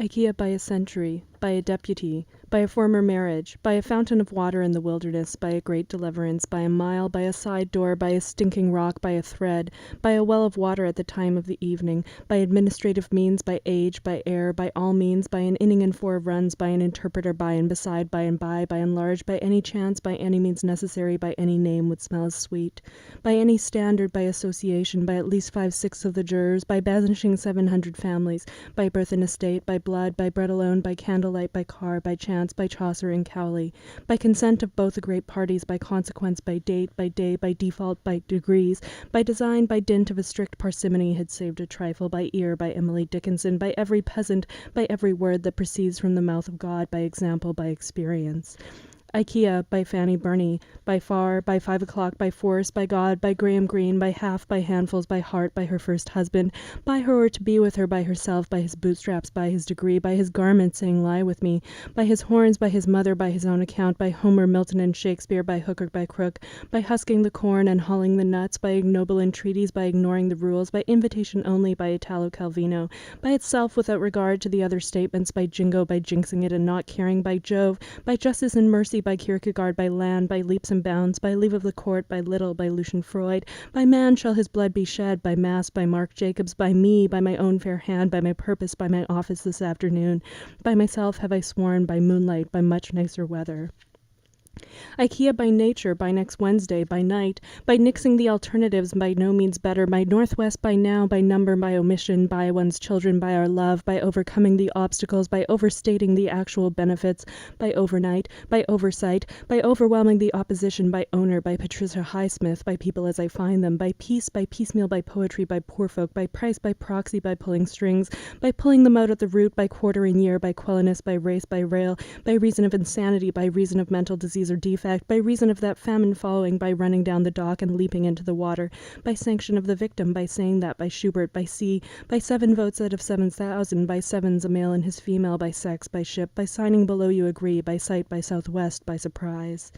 IKEA by a century, by a deputy, by a former marriage, by a fountain of water in the wilderness, by a great deliverance, by a mile, by a side door, by a stinking rock, by a thread, by a well of water at the time of the evening, by administrative means, by age, by air, by all means, by an inning and 4 runs, by an interpreter, by and beside, by and large, by any chance, by any means necessary, by any name would smell as sweet, by any standard, by association, by at least 5/6 of the jurors, by banishing 700 families, by birth and estate, by blood, by bread alone, by candlelight, by car, by chance, by Chaucer and Cowley, by consent of both the great parties, by consequence, by date, by day, by default, by degrees, by design, by dint of a strict parsimony had saved a trifle, by ear, by Emily Dickinson, by every peasant, by every word that proceeds from the mouth of God, by example, by experience. IKEA by Fanny Burney, by far, by 5 o'clock, by force, by God, by Graham Greene, by half, by handfuls, by heart, by her first husband, by her or to be with her, by herself, by his bootstraps, by his degree, by his garment saying lie with me, by his horns, by his mother, by his own account, by Homer, Milton, and Shakespeare, by hook or by crook, by husking the corn and hulling the nuts, by ignoble entreaties, by ignoring the rules, by invitation only, by Italo Calvino, by itself without regard to the other statements, by jingo, by jinxing it and not caring, by Jove, by justice and mercy, by Kierkegaard, by land, by leaps and bounds, by leave of the court, by little, by Lucian Freud, by man shall his blood be shed, by mass, by Mark Jacobs, by me, by my own fair hand, by my purpose, by my office this afternoon, by myself have I sworn, by moonlight, by much nicer weather. IKEA by nature, by next Wednesday, by night, by nixing the alternatives, by no means better, by northwest, by now, by number, by omission, by one's children, by our love, by overcoming the obstacles, by overstating the actual benefits, by overnight, by oversight, by overwhelming the opposition, by owner, by Patricia Highsmith, by people as I find them, by peace, by piecemeal, by poetry, by poor folk, by price, by proxy, by pulling strings, by pulling them out at the root, by quartering year, by quellinus, by race, by rail, by reason of insanity, by reason of mental disease or defect, by reason of that famine following, by running down the dock and leaping into the water, by sanction of the victim, by saying that, by Schubert, by C, by 7 votes out of 7,000, by sevens, a male and his female, by sex, by ship, by signing below you agree, by sight, by southwest, by surprise.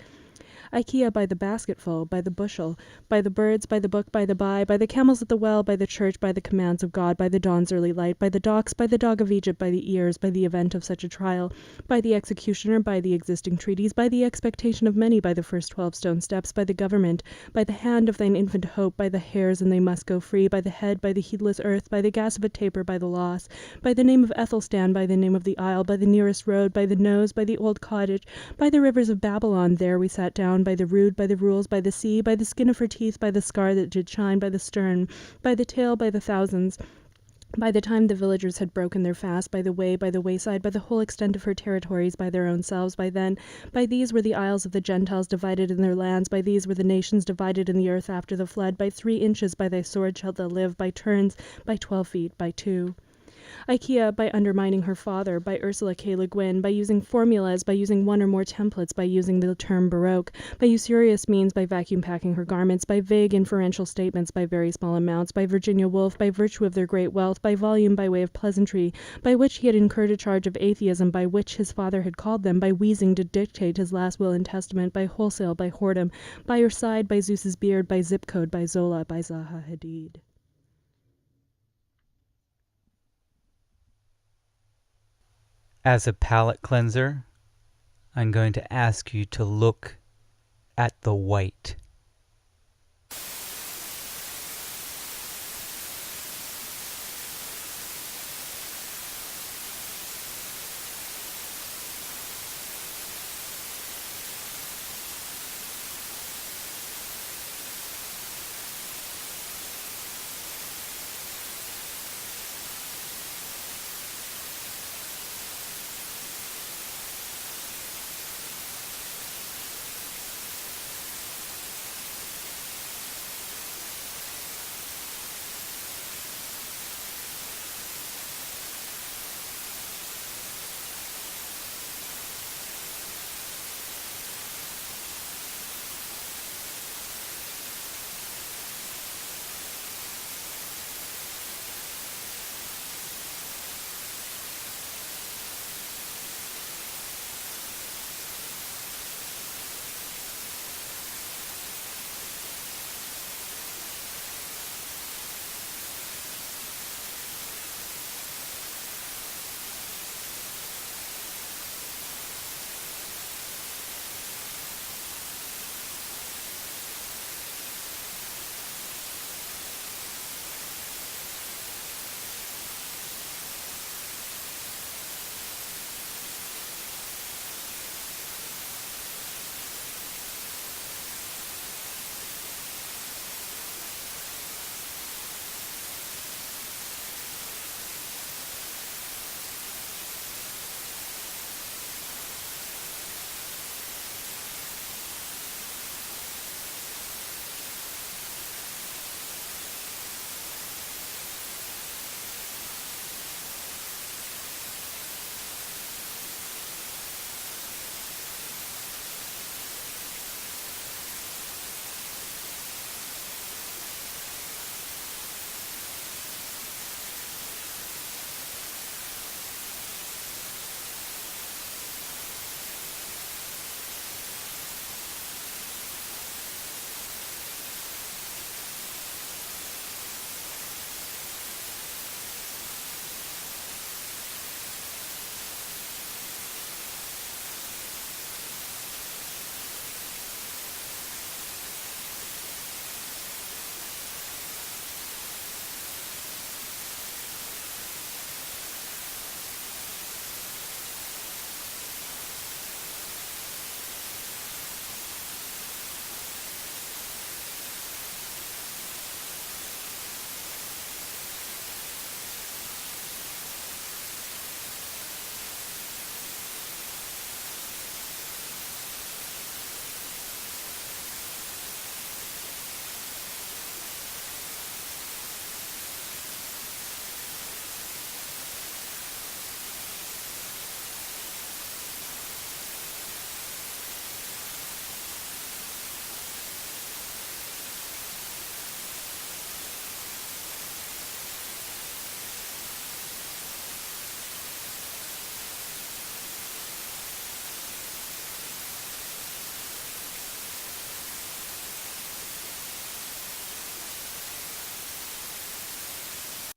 IKEA by the basketful, by the bushel, by the birds, by the book, by the by the camels at the well, by the church, by the commands of God, by the dawn's early light, by the docks, by the dog of Egypt, by the ears, by the event of such a trial, by the executioner, by the existing treaties, by the expectation of many, by the first 12 stone steps, by the government, by the hand of thine infant hope, by the hairs and they must go free, by the head, by the heedless earth, by the gas of a taper, by the loss, by the name of Ethelstan, by the name of the isle, by the nearest road, by the nose, by the old cottage, by the rivers of Babylon, there we sat down, by the rude, by the rules, by the sea, by the skin of her teeth, by the scar that did shine, by the stern, by the tail, by the thousands, by the time the villagers had broken their fast, by the way, by the wayside, by the whole extent of her territories, by their own selves, by then, by these were the isles of the Gentiles divided in their lands, by these were the nations divided in the earth after the flood, by 3 inches, by thy sword shalt thou live, by turns, by 12 feet, by 2. IKEA by undermining her father, by Ursula K. Le Guin, by using formulas, by using one or more templates, by using the term Baroque, by usurious means, by vacuum packing her garments, by vague inferential statements, by very small amounts, by Virginia Woolf, by virtue of their great wealth, by volume by way of pleasantry, by which he had incurred a charge of atheism, by which his father had called them, by wheezing to dictate his last will and testament, by wholesale, by whoredom, by your side, by Zeus's beard, by zip code, by Zola, by Zaha Hadid. As a palate cleanser, I'm going to ask you to look at the white.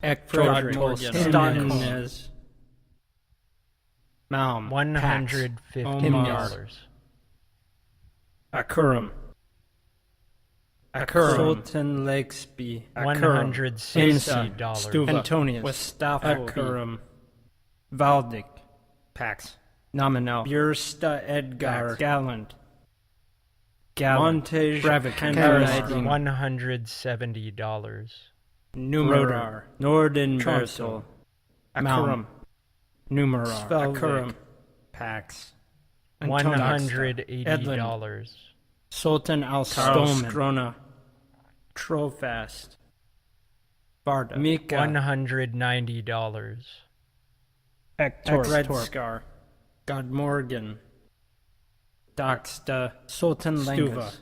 Morgan, Stockholm, Malm, $150. Akurum, Sultan Lakesby, $160. Stuva, Antonius, Westafobi, Akurum, Valdic, Pax, Nominal, Bjursta Edgar, Gallant, Montage, $170. Numerar, Norden Bersel, Akurum, Numerar, Akurum, Pax, $180. Sultan Al-Stoman, Strona, Trofast, Varda, Mika, $190. Redskar, Godmorgan, Doxta, Sultan Langas,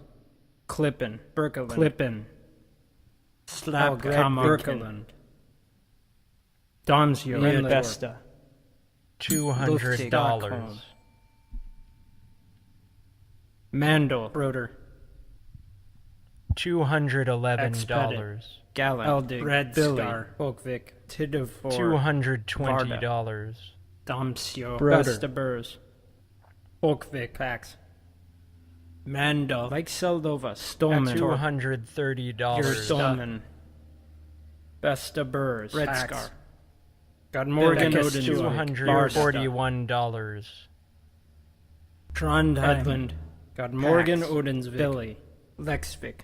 Klippen, Klippen, Slapkama, Birkeland, Domsio, Besta, $200. Mandel, Broder, $211. Gallant, Eldig, Redskar, Volkvik, Tidofor, $220. Domsio, Besta Burs, Volkvik, Pax, Mandel, like Seldova, Stolman, $230. Stolman, Besta Burs, Redskar, Godmorgan, $241. Trond Hedland, Godmorgan, Odensvik, Billy, Lexvik,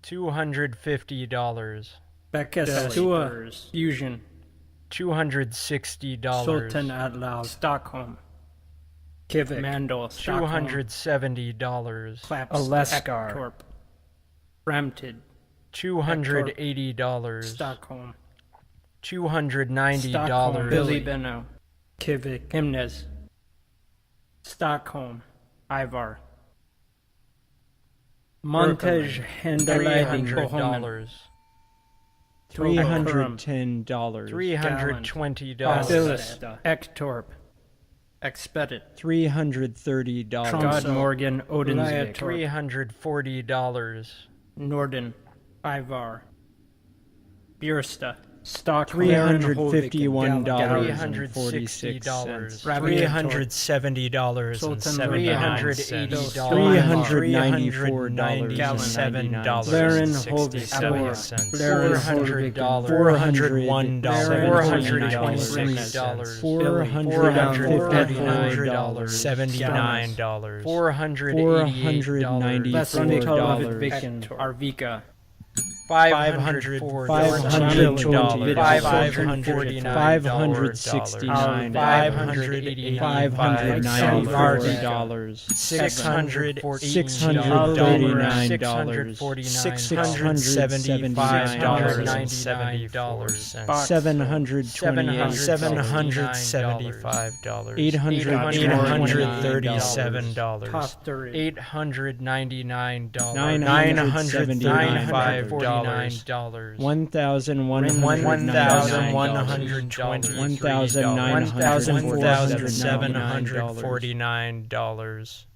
$250. Becca Stua, Fusion, $260. Sultan Adlal, Stockholm, Kivik, Mandel, $270. Aleskar, Torp, Bramted, $280. Stockholm, $290. Billy Benno, Kivik, Himnes, Stockholm, Ivar, Montage, Handeladen, $300. $310. $320. Bilista, Ektorp, Expedit, $330. Godmorgan, Odensvik, $340. Norden, Ivar, Bjursta, Stockholm, $351.46. $360. $370. $380. $394.97. $401. $449. $480. Arvika, $500. $520. $569. $594. $600. $639. $675. $775. $837. $899. $935. $1,120. $1,749.